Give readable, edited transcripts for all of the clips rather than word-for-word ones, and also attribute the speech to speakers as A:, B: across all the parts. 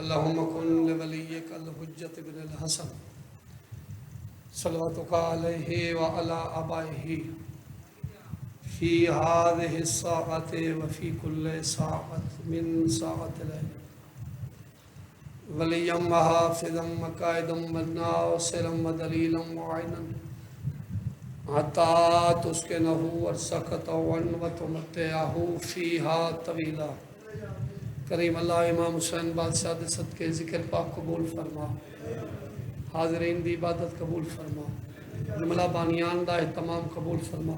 A: اللہم کن لولیک الحجت بن الحسن صلواتک علیہ وعلی آبائہ فی هذه الساعة وفی کل ساعة من ساعة اللیل ولیا وحافظا وقائدا وناصرا ودلیلا وعینا حتی تسکنہ ورزقہ وتمتعہ فیہا طویلا۔ کریم اللہ امام حسین بادشاہ دے صدقے ذکر پاک قبول فرما، حاضرین دی عبادت قبول فرما، جملہ بانیان دا اہتمام قبول فرما،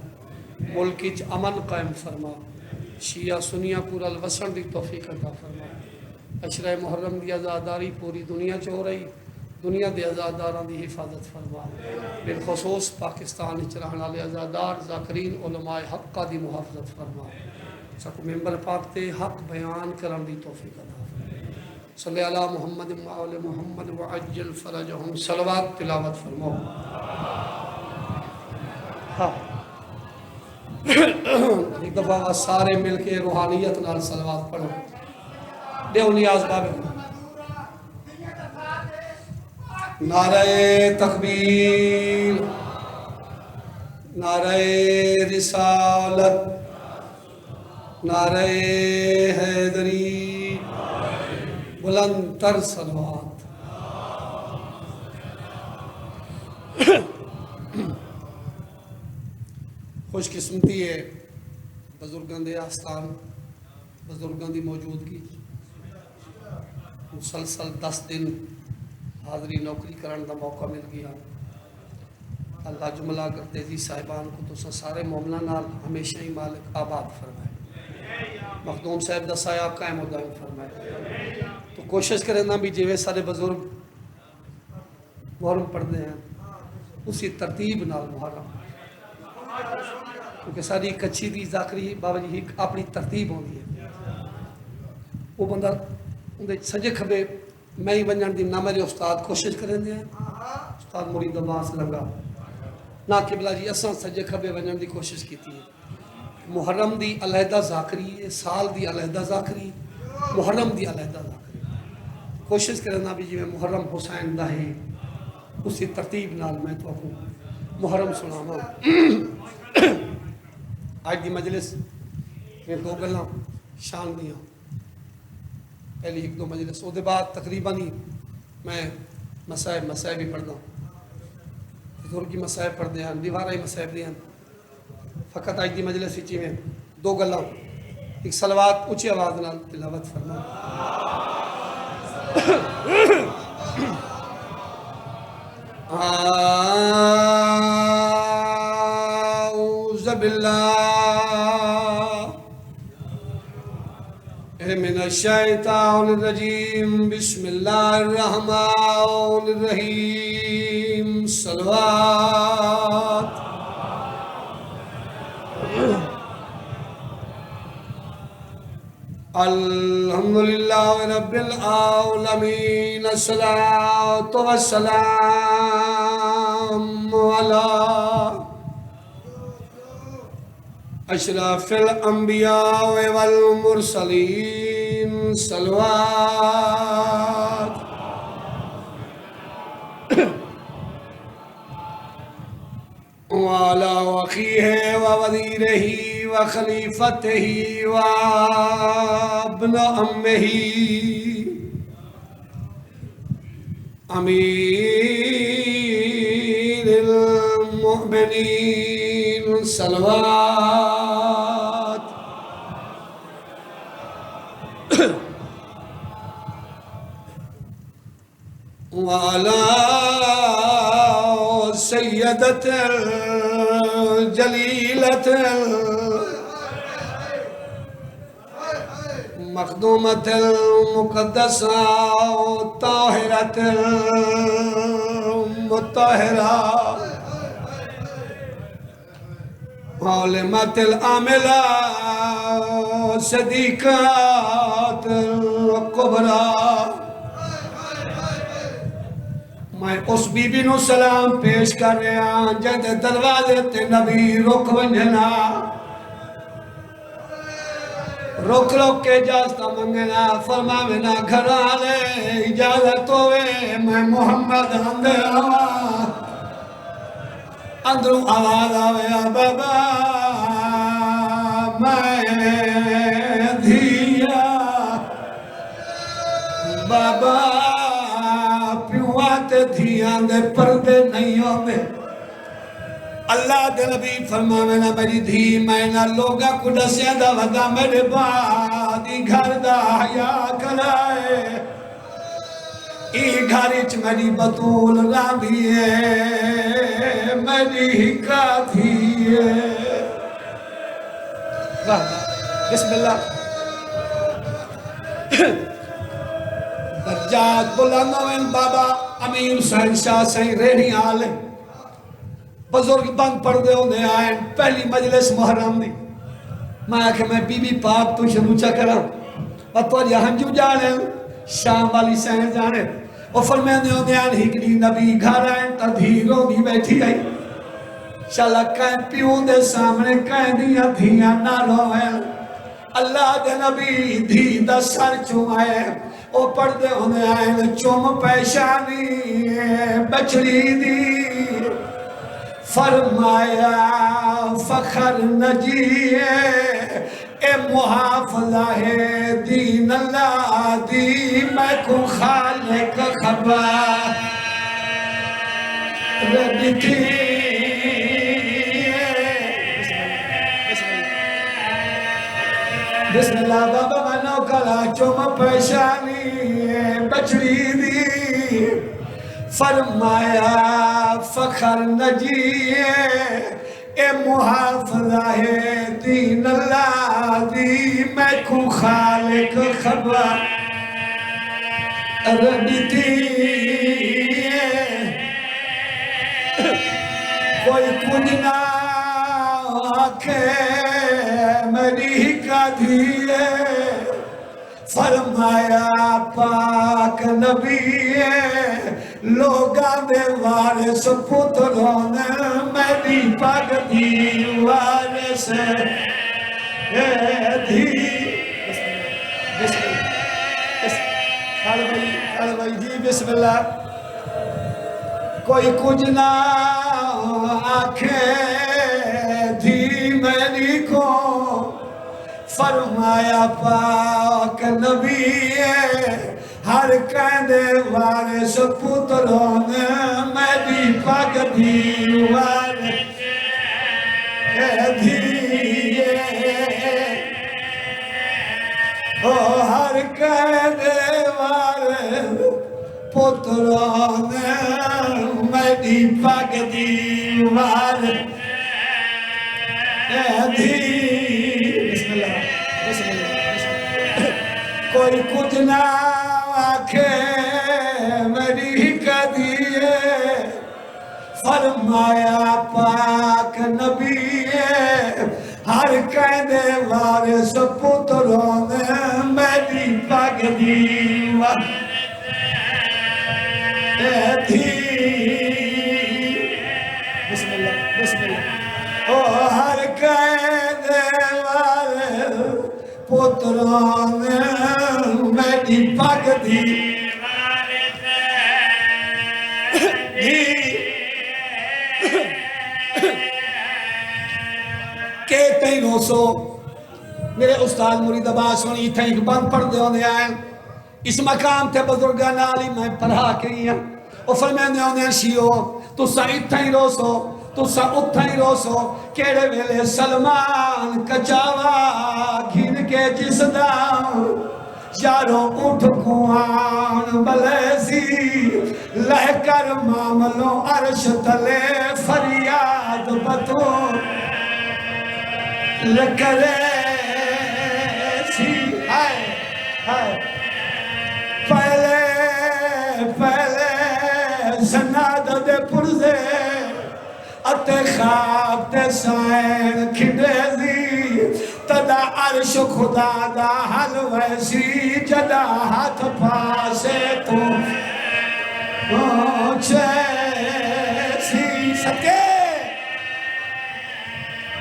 A: ملک وچ امن قائم فرما، شیعہ سنیہ پورا الوسن دی توفیق عطا فرما۔ عشرہ محرم دی عزاداری پوری دنیا چ ہو رہی، دنیا دے عزاداراں دی حفاظت فرما، بالخصوص پاکستان وچ رہن والے عزادار ذاکرین علماء حقہ دی محافظت فرما، سکو ممبر پاک تے حق بیان کرن دی توفیق عطا فرما۔ صلی علی محمد وعلی محمد وعجل فرجہم، صلوات تلاوت فرماؤ۔ ایک دفعہ سارے مل کے روحانیت نال صلوات پڑھو، دیو نیاز بابے۔ نعرہ تکبیر، نعرہ رسالت، نعرہ حیدری، بلند تر صلوات۔ خوش قسمتی ہے بزرگان دے آستان، بزرگان دی موجودگی، مسلسل 10 دن حاضری نوکری کرن دا موقع مل گیا۔ اللہ جملہ گردیزی صاحبان کو تو سارے مومنہ نال ہمیشہ ہی مالک آباد فرمائے، مخدوم صاحب دا سایہ قائم و دائم فرمائے۔ تو کوشش کریں نا بھی جیوے سارے بزرگ محرم پڑھ دے ہیں اسی ترتیب نال محرم، کیونکہ ساری کچھی دی ذاکری بابا جی اپنی ترتیب ہوندی ہے۔ وہ بندہ اندھے سجے کھبے میں ہی بنجان دی نہ میرے استاد کوشش کریں دے ہیں، استاد مرید عباس لگا نہ قبلہ جی اساں سجے کھبے بنجان دی کوشش کی تھی۔ محرم دی علیحدہ ذاکری ہے، سال دی علیحدہ ذاکری، محرم دی علیحدہ ذاکری۔ کوشش کرنا بھی جی میں محرم حسین دا ہے اسی ترتیب نال میں تو اپنے محرم سنانا۔ آج دی مجلس میں 2 گلاں شان دیاں، پہلی 1-2 مجلس، وہ دے بعد تقریباً ہی میں مسائب ہی پڑھنا، حضور کی مسائب پڑھ دے ہیں، دیوارہ ہی مسائب دے ہیں۔ فقط آج دی مجلس ہی میں 2 گلاں، ایک صلوات اونچی آواز نال تلاوت فرما۔ اعوذ باللہ من الشیطان الرجیم، بسم اللہ الرحمن الرحیم، صلوات۔ الحمدللہ رب العالمین، الصلاة والسلام علی اشرف الانبیاء والمرسلین، صلوات۔ وعلى أخيه ووزيره وخليفته وابن عمه أمير المؤمنين، صلوات۔ وعلى سيدة الجليلة المخدومة المقدسة الطاهرة المطهرة عالمة العاملة صديقات الكبرى۔ میں اس بی بی نو سلام پیش کر رہا جد دروازے تے نبی رک ونجنا، رک کے اجازت منگنا، فرماونا گھر والے اجازت ہوئے میں محمد آندے آواں اندروں آواز آوے بابا میں دھیا بابا پیوات دھیاں دے پردے نہیں ہوندے اللہ دے نبی فرماوے نا میری دھی میں نہ لوگا کو دسیاں دا ودا میرے بعد ای گھر دا حیا کرائے ای گھرچ میری بطول راندھی ہے میری ہکا تھی ہے بسم اللہ درجات بلندوین بابا امیر حسین شاہ سہیں ریڑھی آلے بزرگ بند پردے ہونے آئیں پہلی مجلس محرم دی میں آکھے میں بی بی پاک تو شروع چا کرا اور تو یہاں جو جانے شام والی سہن جانے اور فرمینے ہونے آئیں ہکڑی نبی گھر آئیں تا دھیروں دی بیٹھی گئی شالا کہیں پیون دے سامنے کہیں دیا دھیاں نہ روئے اللہ دے نبی دھی دا سر چومائے او پردے ہونے آئیں چوم پیشانی بچڑی دی فرمایا فخر نجیے اے محافظہ ہے دین اللہ دی میں کو خالق خبر ردتی بسم اللہ بابا منو کلا چوم پیشانی بچڑی دی فرمایا فخر نجیے اے محافظہ ہے دین اللہ دی میں کو خالق خبر ردتی کوئی کچھ نہ آکھے میری کا دھیے فرمایا پاک نبی لوگاں دے وارث پتروں میری پاک دی وارث دی بسم اللہ کوئی کچھ نہ آنکھیں دھی میری کو فرمایا پاک نبی ہر کہندے وارث پتروں میری پاک دی وارث دی او ہر کہندے وارث پتروں میری پاک دی وارث دی کوئی کچھ نہ آکھے میری کدیے فرمایا پاک نبی ہر کہندے وارث پتروں میری پاک دی وارث دی بسم اللہ بسم اللہ او ہر کہندے وارث پتروں میری پاک دی کہتے ہی روسو میرے استاد مرید عباس سنی تھے ایک بند پڑھ دے ہونے آئیں اس مقام تے بزرگان علی میں پڑھا کے ہی ہیں اور فرمینے ہونے شیعو تو سا اتھا ہی روسو تو سا اتھا ہی روسو کیڑے ویلے سلمان کچاوا گھن کے جس دام یارو اٹھ کوان بلیسی لہ کر معاملوں عرش تلے فریاد بتو لکرے سی آئے آئے پہلے زناد دے پرزے اتے خواب تے سائن کھڑے دی تدا عرش خدا دا حلویسی جدا ہاتھ پاسے تو پہنچے سی سکے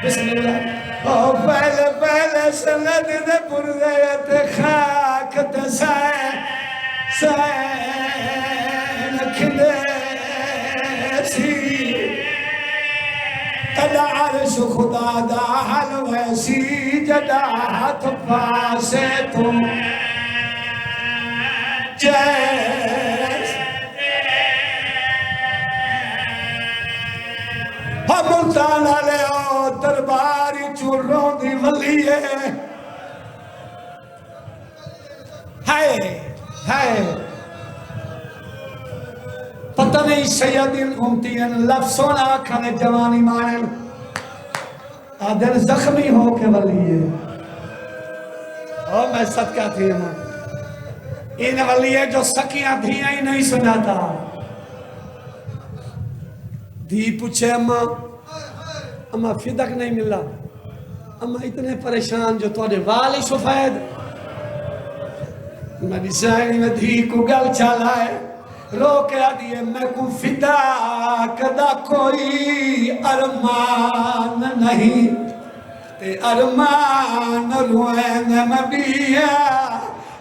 A: بسم اللہ او پہلے سند دے پرزے اتے خاک تے سائن
B: حسین کھلے سی تدا عرش خدا دا حل ویسی جدا ہاتھ پاسے تم ملتان والے درباری چوروں دی ولی ہے پتہ نہیں سیدین گھومتین لفظوں نہ کھانے جوانی مانن دل زخمی ہو کے ولی ہے میں صدقہ تھی ان ولی ہے جو سکیاں دھیاں ہی نہیں سناتا دھی پوچھے اماں فدق نہیں ملا اماں اتنے پریشان جو توڑے والی سفید میں ڈیزائن میں دھی کو گل چالائے رو کے آدھیے میں کو فدق دا کوئی ارمان نہیں تے ارمان روئن میں بیا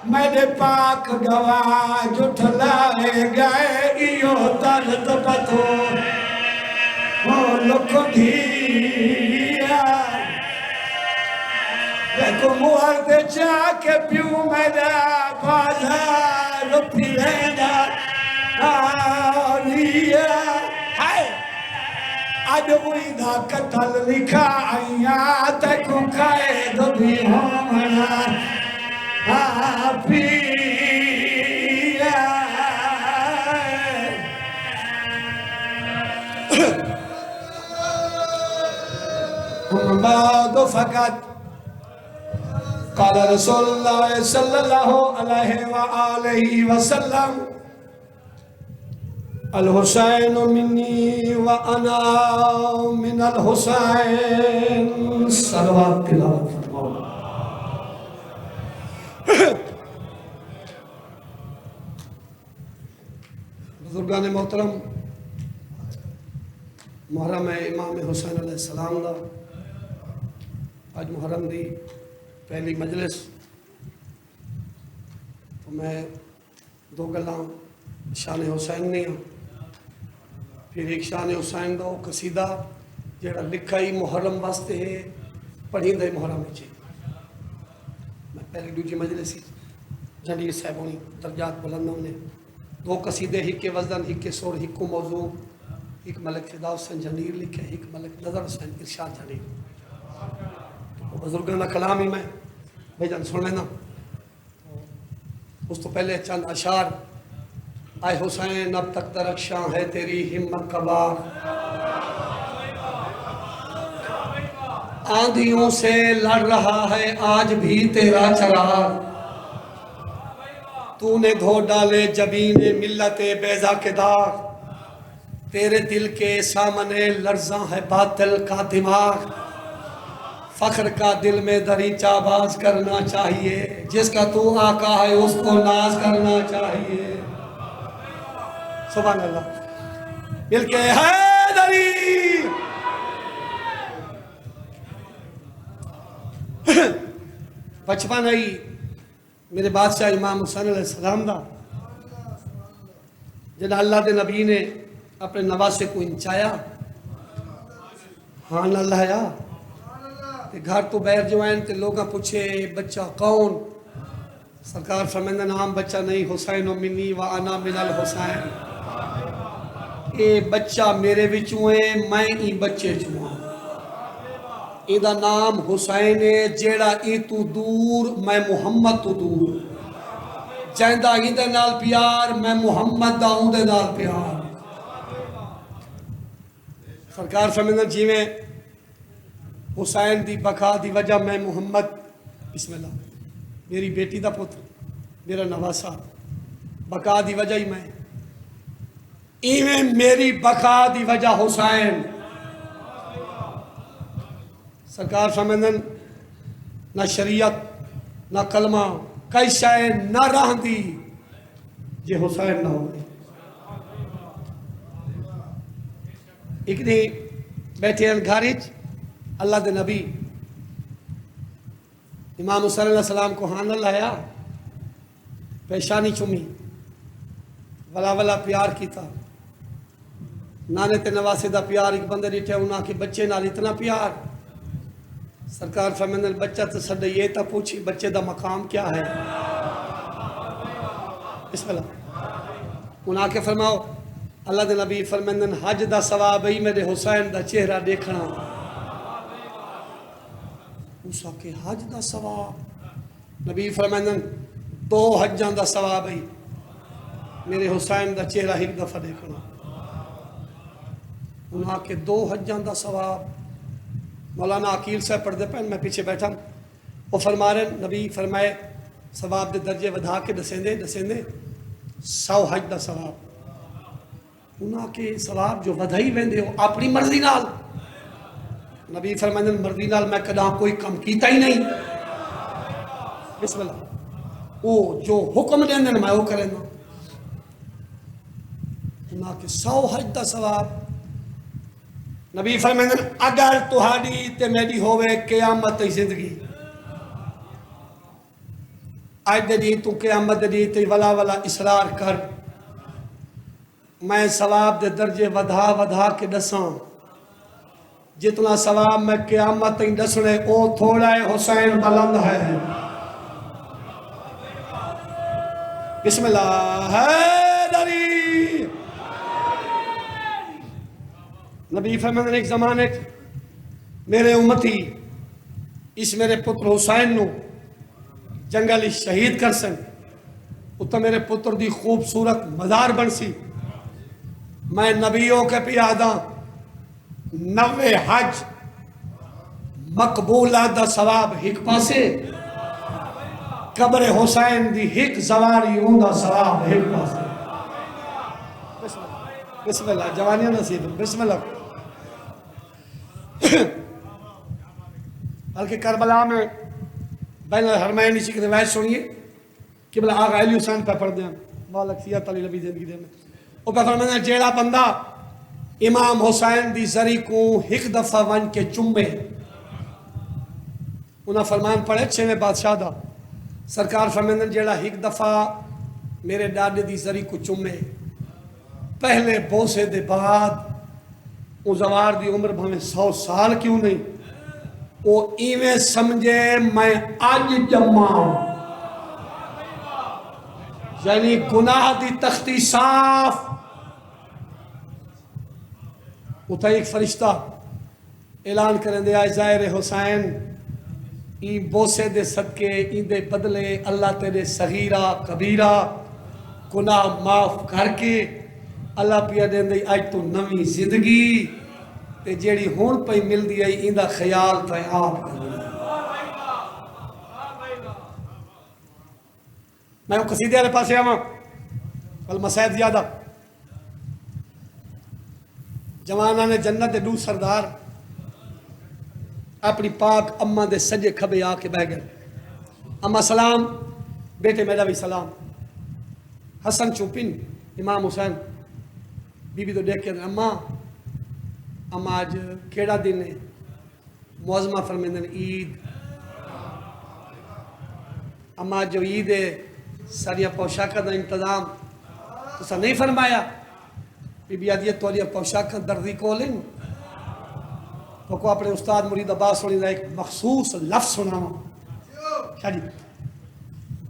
B: میرے پاک گواہ جھٹ لائے گئے ایو ترد پتو لکھ دیا لیکو موہر دے جا کے پیوں میرا بازار پیرینہ آلیا آدھوئی دا قتل لکھا آئیاں تیکو قائد بھی ہومنا پیا بعد فقط قال رسول اللہ صلی اللہ علیہ وآلہ وسلم الحسین منی وانا من الحسین صلوات تلاوت فرماؤ بزرگان محترم محرم امام حسین علیہ السلام دا آج محرم دی پہلی مجلس تو میں دو گلاں شان حسین نہیں ہوں پھر ایک شان حسین دا قصیدہ جڑا لکھا ہی محرم واسطے ہے پڑھیں دے محرم چے میں پہلی دوجی مجلس ہی جنڈیر صاحبونی درجات بلندوں نے دو قصیدے ہی کے وزن ہی کے سور ہی کو موضوع ایک ملک فدا حسین جنڈیر لکھے ایک ملک نظر حسین ارشاد جنڈیر بزرگانہ کلام ہی میں بھیجن سن لینا اس تو پہلے چند اشعار آئے حسین اب تک درخشاں ہے تیری ہمت کا باغ آندھیوں سے لڑ رہا ہے آج بھی تیرا چراغ تو نے دھو ڈالے جبین ملت بیضا کے داغ تیرے دل کے سامنے لرزاں ہے باطل کا دماغ فخر کا دل میں دریچہ باز کرنا چاہیے جس کا تو آقا ہے اس کو ناز کرنا چاہیے سبحان اللہ مل کے حیدری بچپن ہے میرے بادشاہ امام حسین علیہ السلام دا جنہا اللہ دے نبی نے اپنے نواسے کو انچایا ہاں اللہ یا گھر تو بیر جو آئین تے لوگاں پوچھے بچہ کون سرکار فرمیندہ نام بچہ نہیں حسین و منی و انا من الحسین اے بچہ میرے بچوں ہے میں ای بچے چوہاں ایدہ نام حسین ہے جیڑا ای تو دور میں محمد تو دور جائندہ ایدہ نال پیار میں محمد دا ہوں دے نال پیار سرکار فرمیندہ جی میں حسین دی بقا دی وجہ میں محمد بسم اللہ میری بیٹی دا پتر میرا نواسا بقا دی وجہ ہی میں ایویں میری بقا دی وجہ حسین سرکار فرمیندن نہ شریعت نہ کلمہ کئی شے نہ رہن دی جے حسین نہ ہوئے ایک دن بیٹھے ہیں گھارج اللہ دے نبی امام حسین علیہ السلام کو ہاں نہ لایا پیشانی چمی ولا ولا پیار کیتا نانے تے نواسے دا پیار ایک بندے ڈٹھے انہاں کے بچے نال اتنا پیار سرکار فرمائیں بچہ تو سڈے یہ تا پوچھی بچے دا مقام کیا ہے بسم اللہ انہاں کے فرماؤ اللہ دے نبی فرمائیں حج دا ثواب ہی میرے حسین دا چہرہ دیکھنا اس کے حج دا ثواب نبی فرمائیں 2 حجاں دا ثواب ہی میرے حسین دا چہرہ ایک دفعہ دیکھنا انہاں کے 2 حجاں دا ثواب مولانا عقیل صاحب پڑھ دے پہن میں پیچھے بیٹھا وہ فرما رہے نبی فرمائے ثواب دے درجے ودھا کے دسیں دے 100 حج دا ثواب انہاں کے ثواب جو ودھائی ویندے ہو اپنی مرضی نال نبی فرمائے مرضی نال میں کداں کوئی کم کیتا ہی نہیں بسم اللہ وہ جو حکم دیں دیں میں وہ کریں گا انہاں کے 100 حج دا ثواب نبی فرمائیں اگر تہاڈی تے میری ہوئے قیامت تی زندگی آج دے دی تو قیامت دی تے ولا ولا اصرار کر میں ثواب دے درجے ودھا کے دساں جتنا ثواب میں قیامت تی دسنے او تھوڑا ہے حسین بلند ہے بسم اللہ حیدری نبی فرمائیں ایک زمانے میرے امتی اس میرے پتر حسین نو جنگل شہید کر سن اتنا میرے پتر دی خوبصورت مزار بن سی میں نبیوں کے پیادہ 90 حج مقبولہ دا ثواب ایک پاسے قبر حسین دی ایک زواری ہوں دا ثواب ایک پاسے بسم اللہ جوانیاں نصیب بسم اللہ بلکہ کربلا میں بین الحرمین اسی کی روایت سنیے کہ بلا آغا علی حسین پہ پڑھ دیں مالک سیات علی نبی زندگی دے میں وہ پہ فرمانا جیڑا بندہ امام حسین دی زری کو ایک دفعہ ون کے چمبے انہاں فرمان پڑھے 6ویں بادشاہ دا سرکار فرمانا جیڑا ایک دفعہ میرے ڈاڈے دی زری کو چمبے پہلے بوسے دے بعد وہ زوار دی عمر بھاویں 100 سال کیوں نہیں وہ ایویں سمجھے میں آج جمع یعنی گناہ دی تختی صاف اتھا ایک فرشتہ اعلان کریں دے آئے ظاہر حسین این بوسے دے صدقے این دے بدلے اللہ تیرے صغیرہ کبیرہ گناہ معاف کر کے اللہ پیا دیں دے آج تو نوی زندگی تے جیڑی ہون پہ مل دی آئی اندہ خیال تے آپ کر دیں میں وہ قصیدے والے پاسے آواں المسید زیادہ جوانہ نے جنت دو سردار اپنی پاک اماں دے سجے کھبے آ کے بہ گئے اماں سلام بیٹے میرا بھی سلام حسن چوپن امام حسین بی بی تو دیکھ کے اماں آج کیڑا دن ہے معظمہ فرمیندن عید اماں جو عید ہے ساریا پوشاکہ دا انتظام تو سا نہیں فرمایا بی بی آدھی تو علیہ پوشاکہ دردی کو لیں تو کو اپنے استاد مرید عباس سنی دا ایک مخصوص لفظ سنا کیا جی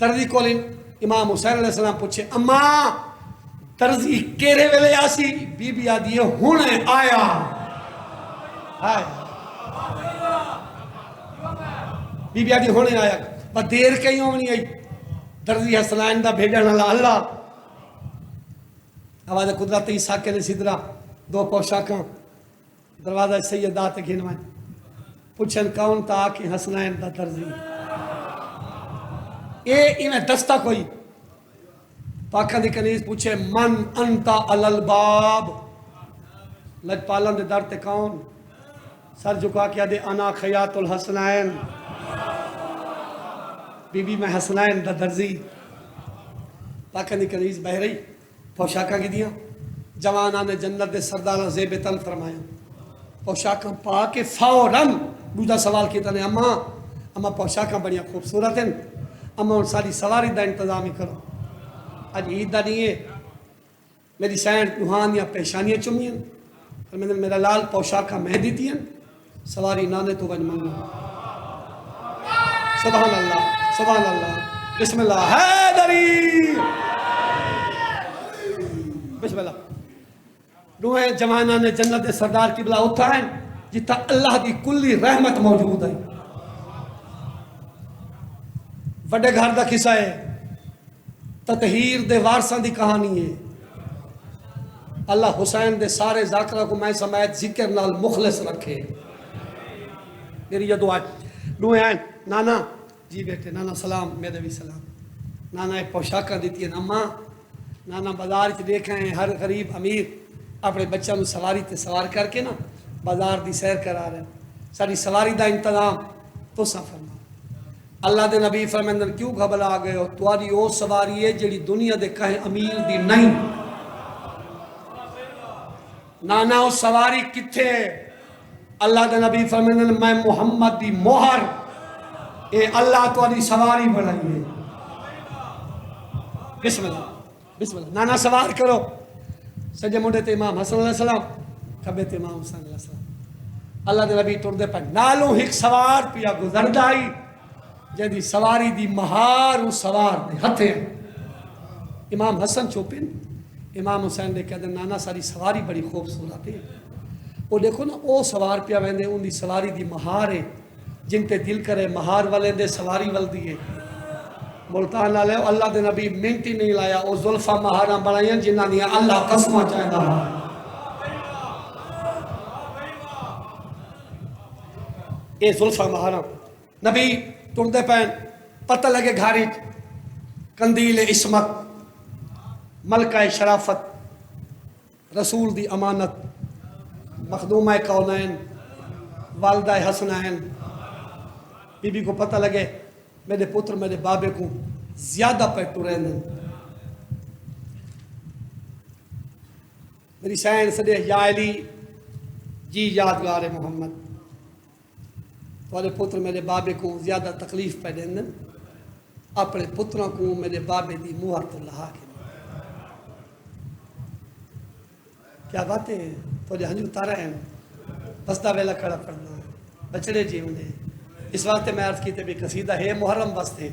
B: دردی کو لیں امام حسین علیہ السلام پوچھے اماں ترزی کیرے ویلے آسی بی بی آدھی ہونے آیا بی بی آدھی ہونے آیا بس دیر کہیں ہونی آئی درزی حسنائن دا بھیجن اللہ آواز قدرتی ساکے نے سدرہ 2 پوشاکاں دروازہ سیدات گھنوائیں پوچھن کون تا آکے حسنائن دا درزی میں دستہ کوئی پاکہ دی کنیز پوچھے من انتا الالباب لجپالن دے در تے کون سر جھکا کیا دے انا خیات الحسنائن بی بی میں حسنائن دا درزی پاکہ دی کنیز بہ رہی پوشاکہ کی دیا جوانہ نے جنت دے سردارہ زیب تن فرمایا پوشاکہ پاکے فوراً دوجہ سوال کیتا نے اما پوشاکہ بڑیا خوبصورت ہیں اما ان ساری سواری دا انتظامی کرو آج عید دا نہیں ہے میری سینڈ روحان یا پیشانیاں چمین فرمیندن میرا لال پوشاکہ میں دیتین سواری نانے تو ون منگا سبحان اللہ بسم اللہ حیدری بسم اللہ دوئے جوانہ نے جنت سردار قبلہ ہوتا ہے جتا اللہ دی کلی رحمت موجود ہے وڈے گھر دا قصہ ہے تطہیر دے وارثاں دی کہانی ہے اللہ حسین دے سارے ذاکرہ کو میں سمیت ذکر نال مخلص رکھے میری یہ دعا دوئے آئیں نانا جی بیٹے نانا سلام میرے بھی سلام نانا ایک پوشاکہ دیتی ہے اماں نانا بازار چ دیکھیں ہر غریب امیر اپنے بچہ نو سواری تے سوار کر کے نا بازار دی سیر کرا رہے ساری سواری دا انتظام تو سا فرما اللہ دے نبی فرمیندن کیوں گھبلا گئے ہو تواری او سواری ہے جڑی دنیا دے کہیں امیر دی نہیں نانا او سواری کتھے اللہ دے نبی فرمیندن میں محمد دی مہر اے اللہ تواری سواری بڑھائی ہے بسم اللہ نانا سوار کرو سجے مڈے تے امام حسن علیہ السلام کھبے تے امام حسن علیہ السلام اللہ دے نبی ٹردے پہ نالوں ہک سوار پیا گزردائی جدی سواری دی مہار سوار دے ہتھے امام حسن چوپن امام حسین نے کہتے نانا ساری سواری بڑی خوبصورت ہے وہ دیکھو نا او سوار پیا ویندے ان دی سواری دی مہار ہے جن تے دل کرے مہار والے دے سواری والدی ہے ملتان لے اللہ دے نبی منٹی نہیں لایا او زلفہ مہاراں بنائیں جنہاں دیا اللہ قسمہ چاہتا ہے اے زلفہ مہاراں نبی ٹردے پین پتہ لگے گھاری کندیل عصمت ملکہ شرافت رسول دی امانت مخدومہ کونین والدہ حسنین بی بی کو پتہ لگے میرے پتر میرے بابے کو زیادہ پیٹو رہنے میری سین صدی یا علی جی یادگار محمد تمہارے پتر میرے بابے کو زیادہ تکلیف پہ دینے اپنے پتروں کو میرے بابے دی موہر تو لہا کے کیا باتیں تو ہنجو تارا ہیں بسدہ ویلا کھڑا پڑنا بچڑے جیون دے اس وقت میں عرض کی تے بھی قصیدہ ہے محرم بستے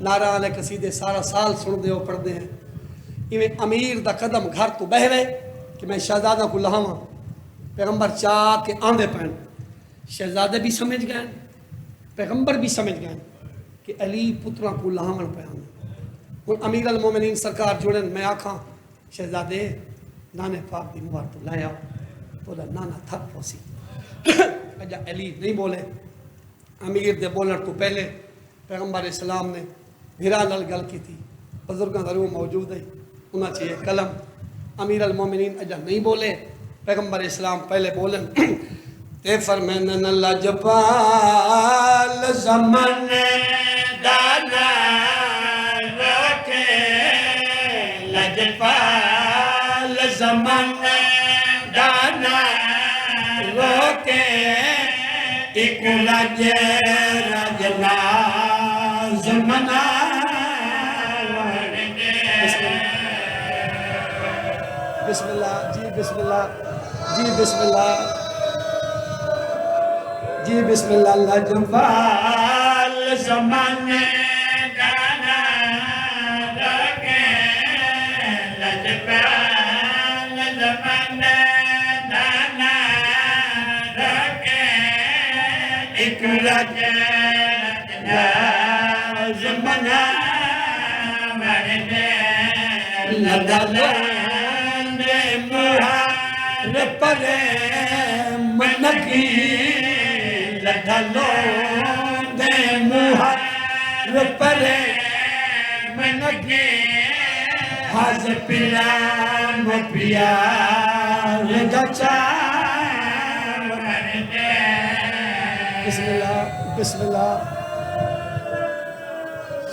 B: نعرہ آنے قصیدے سارا سال سن دے ہو پڑھ دے ہیں ایویں امیر دا قدم گھر تو بہ رہے کہ میں شہزادہ کو لہاواں پیغمبر چاہ کے آندے پہن شہزادے بھی سمجھ گئے پیغمبر بھی سمجھ گئے کہ علی پتروں کو لہاون پہ آنے ان امیر المومنین سرکار جوڑن میں آکھاں شہزادے نانے پاک دی مبار تو لائے آؤ تو نانا تھک پوسی اجا علی نہیں بولے امیر دے بولن تو پہلے پیغمبر اسلام نے بھیرا نل گل کی تھی بزرگاں ضرور موجود ہے انہاں چاہیے قلم امیر المومنین اجا نہیں بولے پیغمبر اسلام پہلے بولن تے فرمینن لجپال زمن دانا رکھے لجپال زمن دانا روکے ایک رجنا زمنا بسم اللہ جی بسم اللہ جی بسم اللہ جی بسم اللہ لجپال زمان دانا رکھے لجپال زمان دانا رکھے ایک رجنا زمنا مرنے لدلان مہار پرے منکی لدلان مہار پرے منکی حاض پیام پیار گچا بسم اللہ بسم اللہ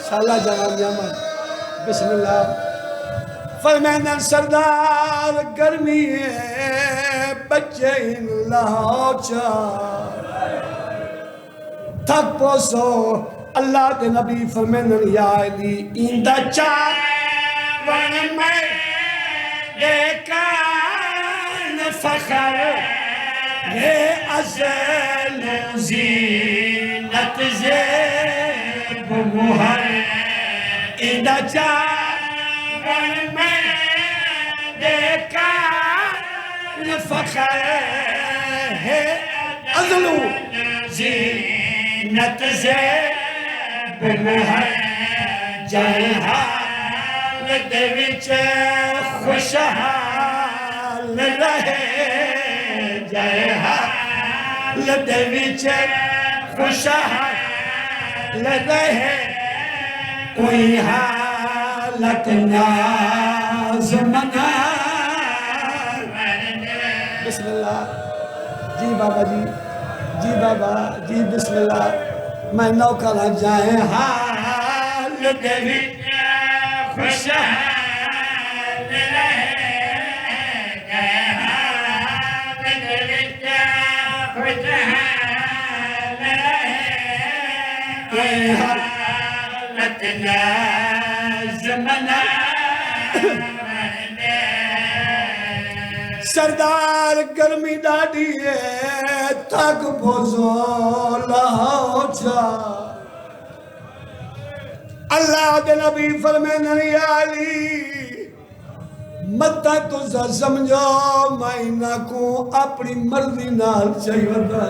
B: شالا جوان جامن بسم اللہ فرمینن سردار گرمی ہے بچے ان لاؤ چار تھک پوسو اللہ دے نبی فرمینن یا علی اندہ چار ون میں یہ ازل زینت زیب مہر اندہ چاول میں دیکھا فخر ہے ازل زینت زیب مہر جہال دے وچ خوشحال رہے جہال دے وچ خوشحال رہے کوئی حالت ناز منا بسم اللہ جی بابا جی جی بابا جی بسم اللہ میں نوکرہ جائیں حال دے وچ خوشحال رہے جہال دے وچ خوشحال رہے کوئی حالت لازمنا سردار گرمی ڈاڈی ہے تھک بوزو لاؤ جا اللہ دے نبی فرمینے علی متا تُزا سمجھو میں نہ کو اپنی مرضی نال چاہیے دا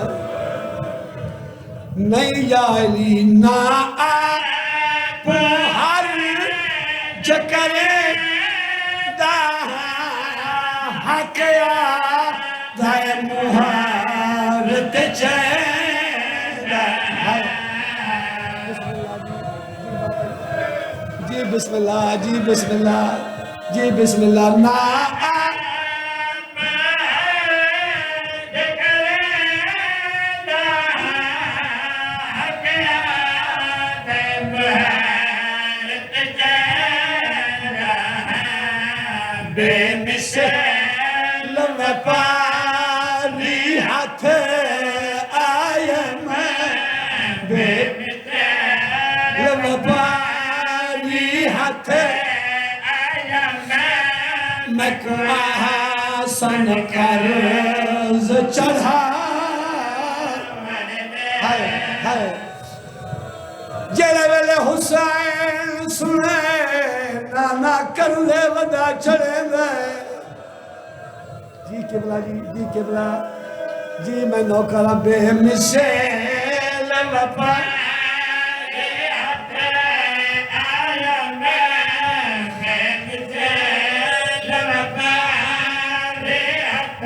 B: نہیں یا علی نہ آپ ہر جکرے دا حق یا دائے مہارت چیدہ جی بسم اللہ جی بسم اللہ جی بسم اللہ نا بے مثل وپاری ہاتھ آئے میں بے مثل وپاری ہاتھ آئے میں کو آسان قرض چڑھا جیلے ویلے حسین سنے نانا کر لے ودا چڑھے دے جی قبلہ جی قبلہ جی میں نوکرہ بے مثل وپاری ہاتھ آیا میں بے مثل وپاری ہاتھ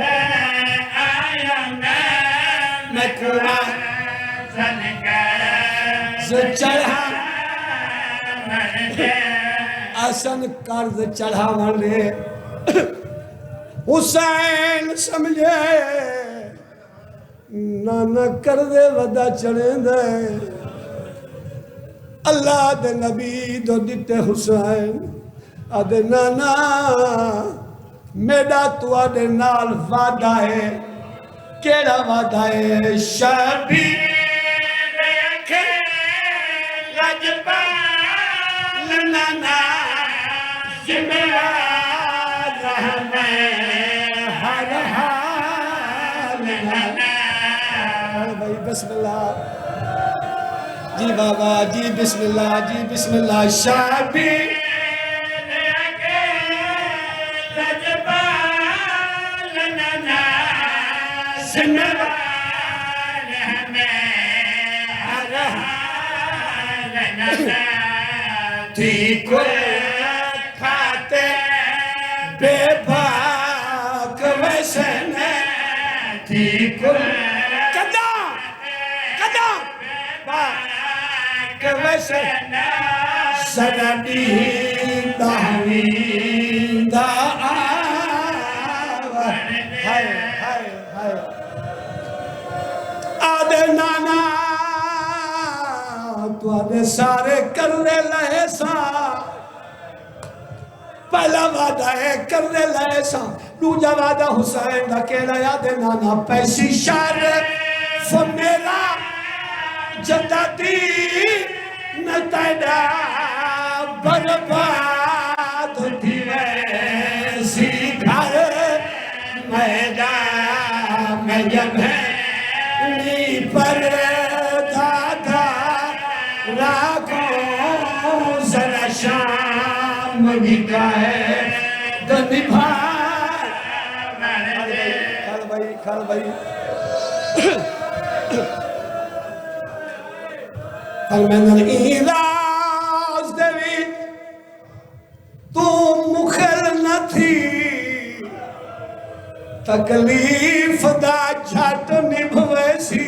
B: آیا میں قرآن قرض چڑھا آسان قرض چڑھا والے حسین سمجھے نانا کر دے ودا چڑھے دے اللہ دے نبی دو دیتے حسین آدھے نانا میڈا تو آدھے نال وعدہ ہے کیڑا وعدہ ہے شبیر کے لجبال نانا زمرار رحمیں ہر حال بھائی بسم اللہ جی بابا جی بسم اللہ جی بسم اللہ شبیر کے لجبال نانا زمرار رحمیں ہر حال نانا تھی کوئی بے بھاک ویسے تھی کل کدا بھاک ویسے سردی دہویندہ آدھے نانا تو آدھے سارے کرنے لئے سا پہلا وعدہ ہے کرنے لئے سا دوجا وعدہ حسین دا کہنا یاد نانا پیسی شرف میرا جدتی نتیڈا برباد تھی ویسی گھر میڈا میں جب ہے پر دادا راکھوں ذرا شام بھی کا ہے تو نبھا کھال بھائی فرمندن ایراز دوی تو مخل نہ تھی تکلیف دا جھٹ نبھوے سی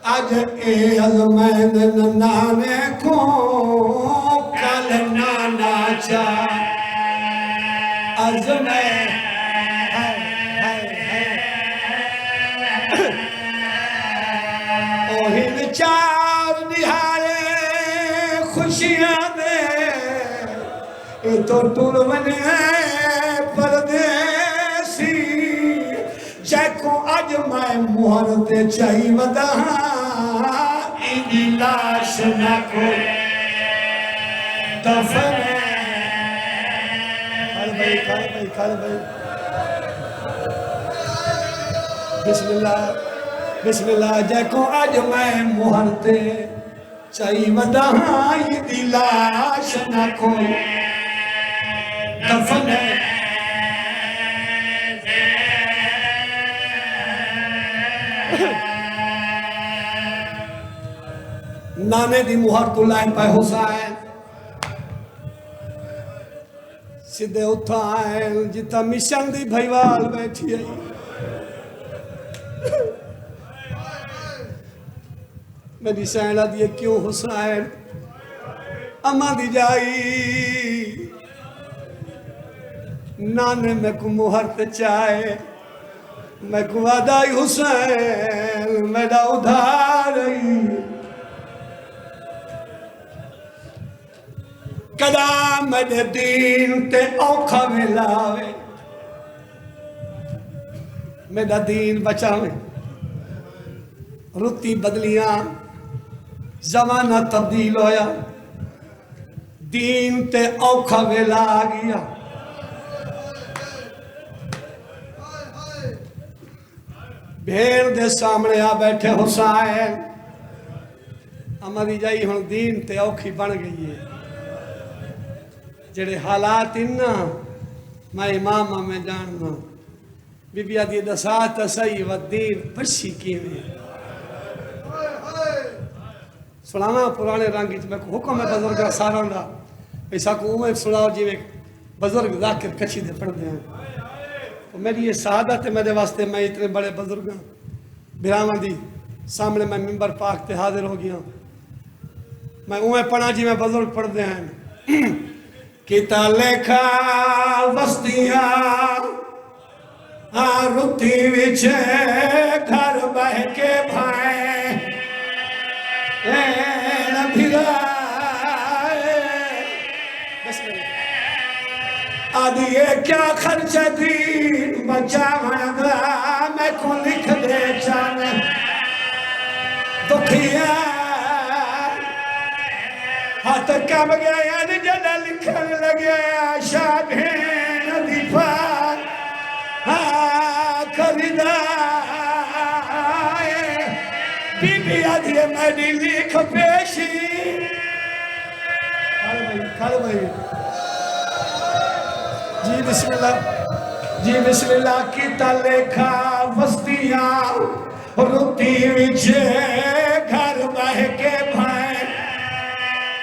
B: آج اے عظمین نانے کو کل نانا چاہ عظمین اوہن چار نہارے خوشیاں دے اے تو ٹول بنے پردیسی جیکو آج میں مہرتے چاہی ودا اینی لاش نہ کو دفن کھال بھائی بسم اللہ جیکو آج میں مہرتے چاہی ودا اینی لاش نہ کو دفن نانے دی مہر تو لائن پہ حسین سدھے اٹھائیں جتا مشن دی بھائیوال بیٹھی آئی میری سینہ دیئے کیوں حسین اما دی جائی نانے میں کو مہر تے چاہے میں کو وعدائی حسین میرا ادھار رہی قدام میرے دین تے اوکھا ملاوے میرا دین بچاوے رتی بدلیاں زمانہ تبدیل ہویا دین تے اوکھا ملا گیا بھیڑ دے سامنے آ بیٹھے حسین ہماری جائی ہن دین تے اوکھی بن گئی ہے جڑے حالات انہا میں امامہ میں جاننا بی بی آدھی دسات صحیح و دین بچی کیویں سنانا پرانے رنگی میں حکم ہے بزرگاں ساراں دا ایسا کو اوہ سناؤ جی میں بزرگ ذاکر کچھی دے پڑھ دے ہیں تو میری یہ سعادت ہے میرے واسطے میں اتنے بڑے بزرگاں بھراواں دی سامنے میں ممبر پاک تے حاضر ہو گیا میں اوہ پڑھا جی میں بزرگ پڑھ دے ہیں کتا لکھا وستیاں رتی وچے گھر بہ کے بھائیں این بھرائے آدھیے کیا خرچ دین بچہ مندہ میں کو لکھ دے چانے دکھیا ہاتھ کم گیا جڑا لکھن لگیا شاہین دیفا خریدا بی بی آدھیے میری لکھ پیشی کھال بھائی جی بسم اللہ کیتا لکھا وستیاں رتی وچے گھر بہ کے بھائیں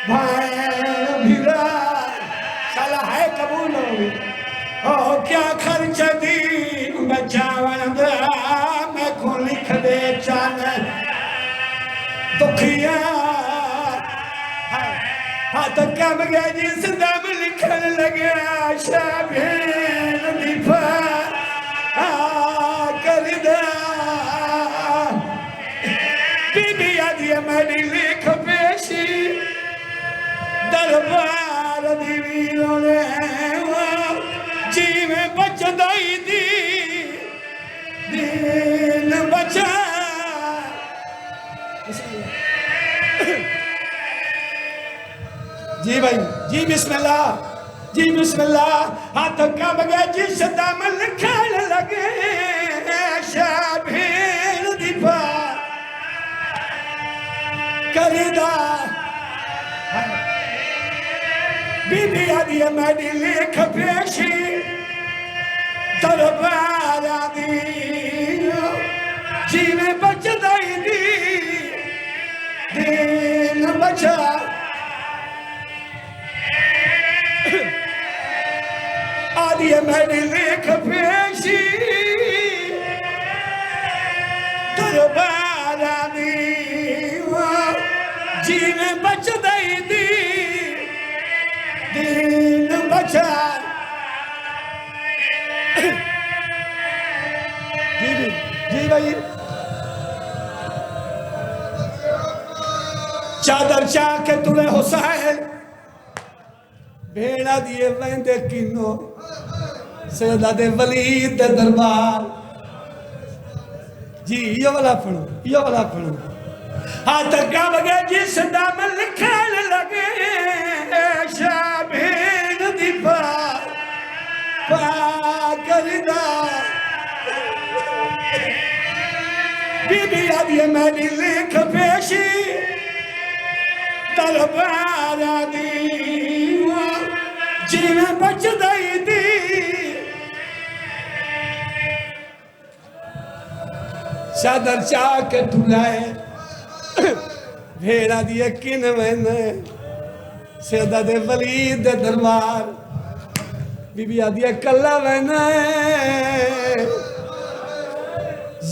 B: بھیرا سالہ ہے قبول ہو کیا خرچ دین بچاون دا میں کو لکھ دے چانے دکھیا ہاتھ کم گیا جس دم لکھن لگیا شابین دیفا کردہ بی بی آدھیے میری لکھ پیشی دربار دیویوں نے جی میں بچ دائی دی دین بچا جی بھائی جی بسم اللہ ہاتھ کب گئے جس دم لکھن لگے کریدا بی بی آدھی میری لکھ پیشی دربار آدھی جی میں بچ دائی دی دین بچا آدھی میری لکھ پیشی دربار آدھی جی میں بچ دائی دی دین بچا جی بھائی چادر چاہ کے تلے حسین بھیڑا دیے ویندے کنو سیدہ دے ولید دے دربار جی یہ والا پڑھو ہاتھ کب گئے جس دام لکھن لگے شاہ بھیڑ دی پا کردہ بی بی آدھی میری لکھ پیشی دربار آدھی جی میں بچ دائی دی چادر چاہ کے دھلائے بھیڑا دیے کن وینے سیدہ دے ولید دے دربار بی بی آدھی کلہ وینے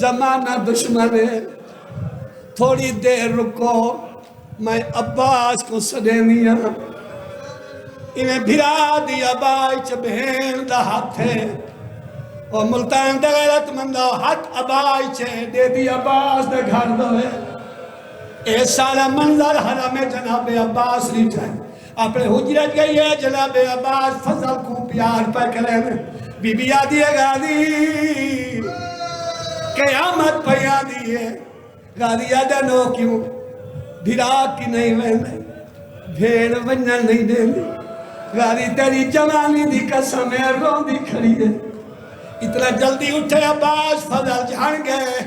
B: زمانہ دشمن ہے تھوڑی دیر رکو میں عباس کو سدینیا انہیں بھرا دیا بائی چھ بہن دا ہاتھ ہے اور ملتان دے غیرت مندہ ہاتھ عبائی چھ دے دی عباس دے گھر دوئے اے سارا منظر حرم جناب عباس نہیں جائے اپنے حجرت گئی ہے جناب عباس فضل کو پیار پہ کریں بی بی آدھی غازی قیامت پیا دیئے غازی آدھنو کیوں بھرا کی نہیں ویندے بھیڑ ونجن نہیں دیں دی غازی تیری جوانی دی قسم ہے رون دی کھڑی ہے اتنا جلدی اٹھے عباس فضل جان گئے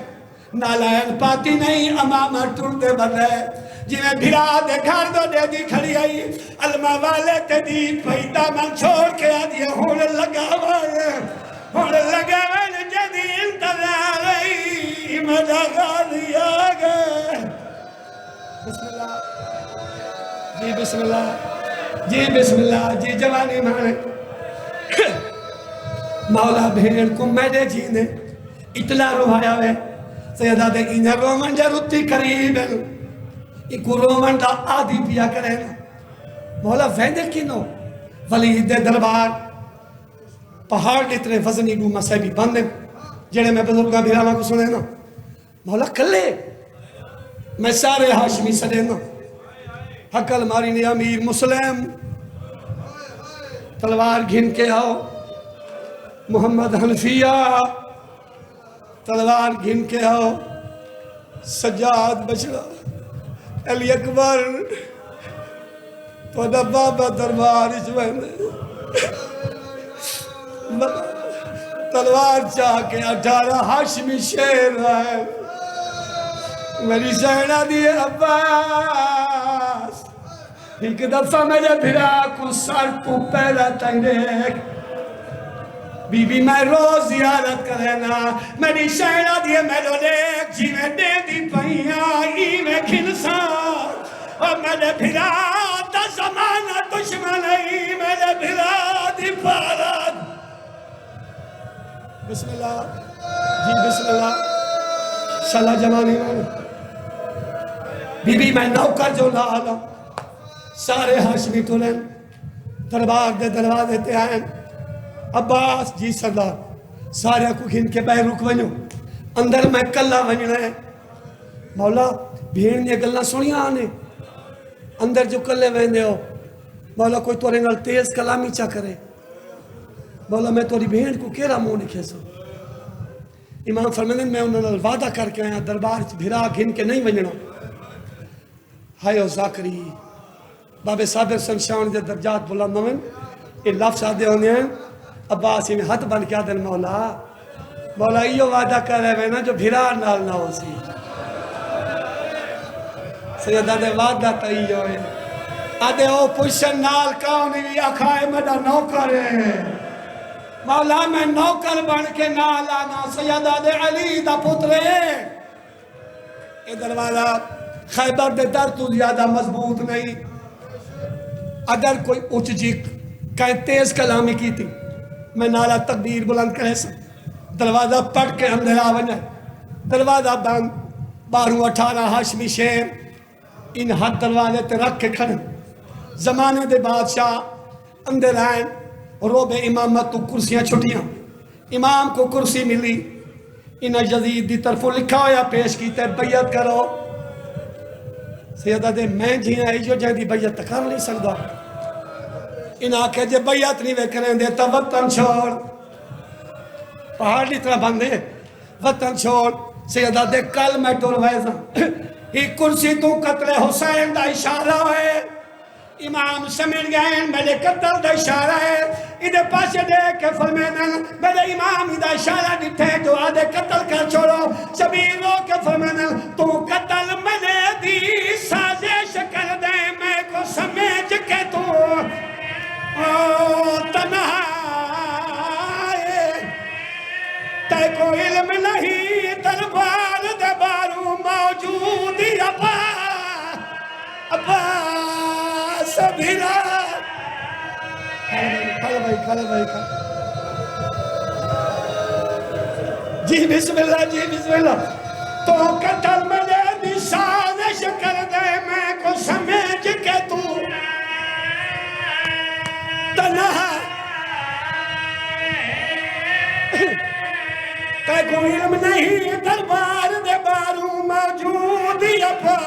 B: نالائن پاتی نہیں امامہ ٹوٹے بدے جنہیں بھرا دے گھر دو دے دی کھڑی آئی علمہ والے تے دی پیدا من چھوڑ کے آدھے ہون لگا والے جدی انتظار آئی مجھا غازی آگے بسم اللہ جی بسم اللہ جی بسم اللہ جی جوانی مانے مولا بھیڑ کو میڈے جی نے اطلاع روایا ہے سیدہ دے انہیں رومن جا رتی قریب ہے ایک رومن دا آدھی پیا کرے مولا ویندے کنو ولید دے دربار پہاڑ اتنے وزنی گو مسئبی باندھے جڑے میں بزرگاں بھیراما کو سنے نا مولا کلے میں سارے ہاشمی سڑے نا حقل ماری نے امیر مسلم تلوار گھن کے آؤ محمد حنفیہ تلوار گھن کے آؤ سجاد بچڑا علی اکبر تو دا بابا دربار اس وینے تلوار چاہ کے 18 ہاشمی شیر ہے میری سینہ دیئے عباس ایک دفعہ میرے بھرا کو سر کو پیدا تنگے بی بی میں روز زیارت کرنا میری سینہ دیئے میرے لیک جی میں دے دی پہیاں ای میں کھنسان اور میرے بھرا دا زمانہ دشمن ای میرے بھرا دی پارد بسم اللہ جی بسم اللہ شاءاللہ جمانی میں بی بی میں نوکر جو لالا سارے ہاشمی تولن دربار دے دروازے تے آئیں عباس جی سردار سارے کو گھن کے بے رک ونیو اندر میں کلہ ونیو ہے مولا بھیڑ نے گلنا سنیا آنے اندر جو کلے ویندے ہو مولا کوئی تورے نال تیز کلامی چا کرے مولا میں توری بھیڑ کو کیرا مو نکھے سو امام فرمائن میں انہوں نے وعدہ کر کے آیا دربار بھرا گھن کے نہیں ونجنا ہائے او زاکری بابے صابر سنشان دے درجات بلند مومن یہ لفظ آدھے ہونے ہیں عباس میں ہاتھ بن کے آدھے مولا یہ وعدہ کر رہے ہیں نا جو بھرا نال نہ ہو سی سیدہ دے وعدہ تئی ہوئے آدھے او پوشن نال کونی بھی آکھائے میرا نوکر ہے مولا میں نوکر بن کے نال آنا سیدہ دے علی دا پترے اے دروازہ خیبر دے در تو زیادہ مضبوط نہیں اگر کوئی اچھ جی کہیں تیز کلامی کی تھی میں نالا تکبیر بلند کرے سا دروازہ پڑھ کے اندر آونا دروازہ بند 12-18 ہاشمی شیر ان حد دروازے تے رکھ کے کھڑے زمانے دے بادشاہ اندر آئیں روب امامت تو کرسیاں چھٹیاں امام کو کرسی ملی انہیں یزید دی طرف لکھا ہویا پیش کیتے بیعت کرو سیدہ دے میں جینا ہے جو جائیں دی بیعت تکار نہیں سکتا انہیں آکھے جے بیعت نہیں وے کریں دے تا وطن چھوڑ پہاڑ نہیں طرح بندے وطن چھوڑ سیدہ دے کل میں ٹور ویزا ہی کرسی تو قتل حسین دا اشارہ ہے امام سمجھ گئے میرے قتل دا اشارہ ہے ادھے پاسے دے کے فرمینن میرے امام دا اشارہ دیتے جو آدھے قتل کر چھوڑو شبیر رو کے فرمینن تو قتل ملے دی سازش کر دے میں کو سمجھ کے تو تنہا تے کو علم نہیں دربار دے بارو موجودی ابا سبھیرا کھل بھائی جی بسم اللہ جی بسم اللہ تو قتل ملے دی سازش کر دے میں کو سمجھ کے تو تنہا تے کو علم نہیں دربار دے بارو موجودی ابا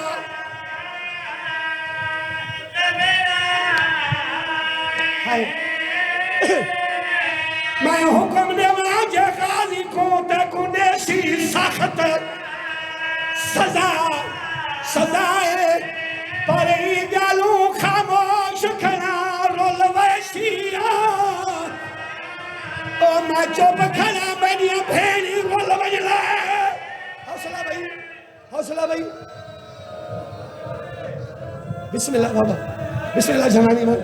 B: میں حکم دے واجہ غازی کو تے کنیسی سخت سزائے پر ای گالوں خاموش کھنا رول ویشیا او میں چوب کھنا بینیا بھینی رول ویلے حوصلہ بھائی حوصلہ بھائی بسم اللہ بابا بسم اللہ جنانی میں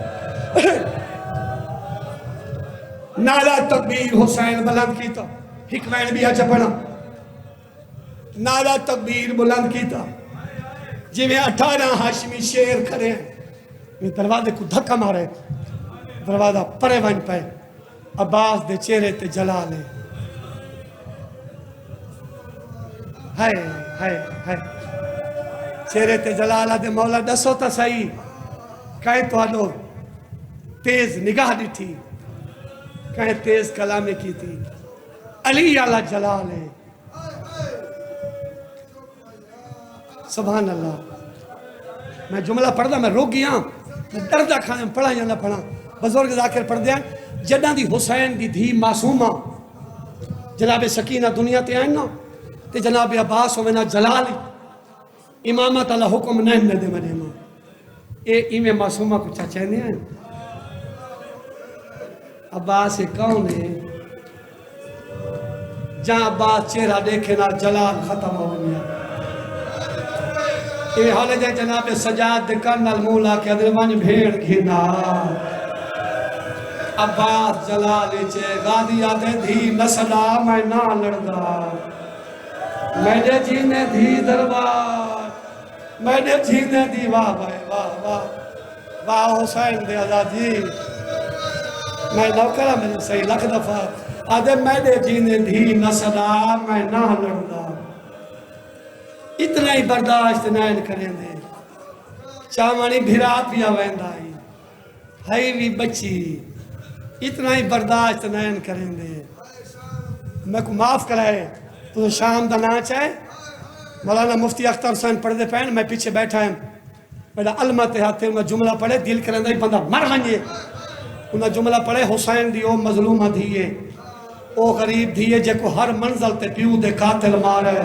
B: نالا تکبیر حسین بلند کیتا حکمین بھی آجا پڑھا نالا تکبیر بلند کیتا جی میں 18 ہاشمی شیر کھڑے ہیں میں دروازے کو دھکا مارے دروازہ پرے ون پہ عباس دے چہرے تے جلال ہے ہائے ہائے ہائے چہرے تے جلال دے مولا دسو تا صحیح کہیں تو آلو تیز نگاہ دی تھی کہیں تیز کلامے کی تھی علی علیہ جلال ہے سبحان اللہ میں جملہ پڑھ دا میں روک گیا میں دردہ کھانے میں پڑھا یا نہ پڑھا بزرگ ذاکر پڑھ دیا جدہ دی حسین دی دھی معصومہ جناب سکینہ دنیا تے آئیں نا تے جناب عباس ہوئے جلال امامت اللہ حکم نہیں دے مرے ماں اے ایمیں معصومہ کو چاچے نہیں ہیں عباس کون ہے جہاں عباس چہرہ دیکھے نا جلال ختم ہو گیا یہ حال ہے جناب سجاد دکان المولا کے ادروان بھیڑ گھنا عباس جلال چے غادی آدھے دھی نسلا میں نہ لڑدا میں نے جینے دھی دربار میں نے جینے دی واہ بھائی واہ واہ واہ حسین دے آزاد جی میں نوکرہ میں نے صحیح لکھ دفعہ آدھے میں نے جینے دھی نسلا میں نہ لڑدا اتنا ہی برداشت نہیں کریں دے چامانی بھیرا پیا ویندائی ہائی بھی بچی اتنا ہی برداشت نہیں کریں دے میں کو معاف کرائے تو شام دا ناچ ہے مولانا مفتی اختر حسین پڑھ دے پہن میں پیچھے بیٹھا ہے میرا علمت ہاتھے میں جملہ پڑھے دل کریں دے بندہ مر گنجے انہا جملہ پڑھے حسین دی او مظلومہ دیئے او غریب دیئے جے کو ہر منزل تے پیو دے قاتل مارے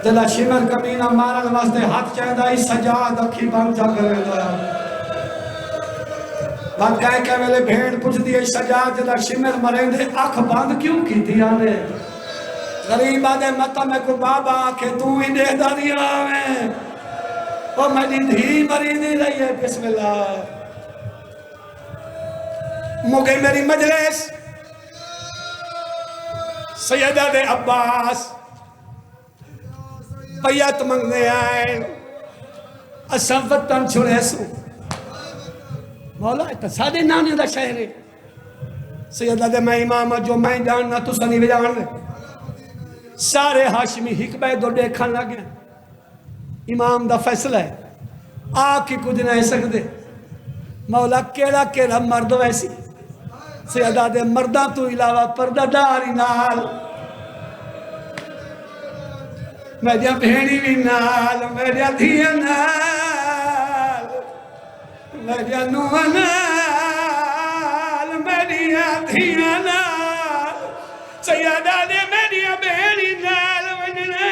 B: جدا شمر کمینہ مارن واسطے ہاتھ چاہدہ اس سجاد اکھی بن جا کرے دا بات کہے کہ میں بھیڑ پوچھ دیئے سجاد جدا شمر مرین دے اکھ باندھ کیوں کی تھی آنے غریب آدھے مطا میں کو بابا کہ تو ہی دے داریا میں وہ میری دھی مری نہیں رہی ہے بسم اللہ مگے میری مجلس سیدہ دے عباس بیعت منگنے آئے اسم وطن چھوڑے سو مولا سادے نانے دا شہر ہے سیدہ دے میں امام جو میں جاننا تو سنی بھی جان لے سارے ہاشمی حکبہ دو دیکھن لگے امام دا فیصلہ ہے آکھی کچھ نہیں سکتے مولا کیڑا کیڑا مرد ویسی سیدہ دے مردہ تو علاوہ پردہ داری نال میریا بھیڑی بھی نال میریا دھیا نال میریا نوہ نال میریا دھیا نال سیدہ دے میریا بھیڑی نال وجنے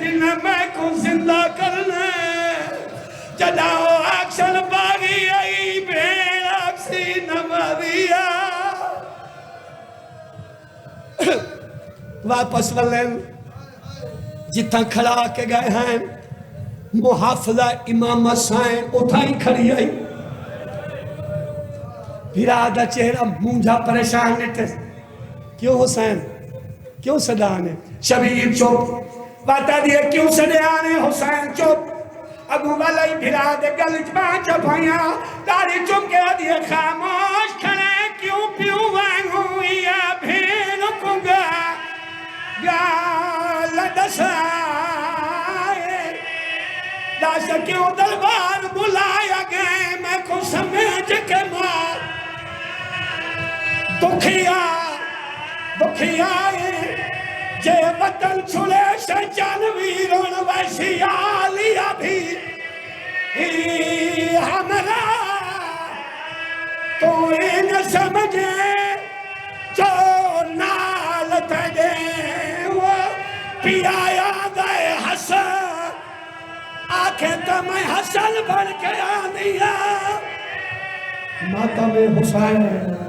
B: جنہ میں کو زندہ کرنا جداؤ آکشن باغی آئی بھیڑ آکسی نمازیا واپس والن جتنا کھڑا کے گئے ہیں محافظہ امام حسین اتھائی کھڑی آئی بھیرادہ چہرہ مونجھا پریشان نیتے کیوں حسین کیوں صدانے شبیر چوپ باتا دیئے کیوں صدانے حسین چوپ ابو والائی بھیرادہ گلچ بانچا بھائیاں داری چوپ کے دیئے خاموش کھڑے کیوں پیوں وانگوں یا بھین کو گا گالا دسائے داسا کیوں دربار بلایا گئے میں کو سمجھ کے مار دکھی آئے جے وطن چھلے سے جانویرون ویسی آلیا بھی ہمرا تو ان سمجھے جو نالت دے وہ پیایا دے حسن آنکھیں تو میں حسن بڑھ کے آنیا ماتم حسین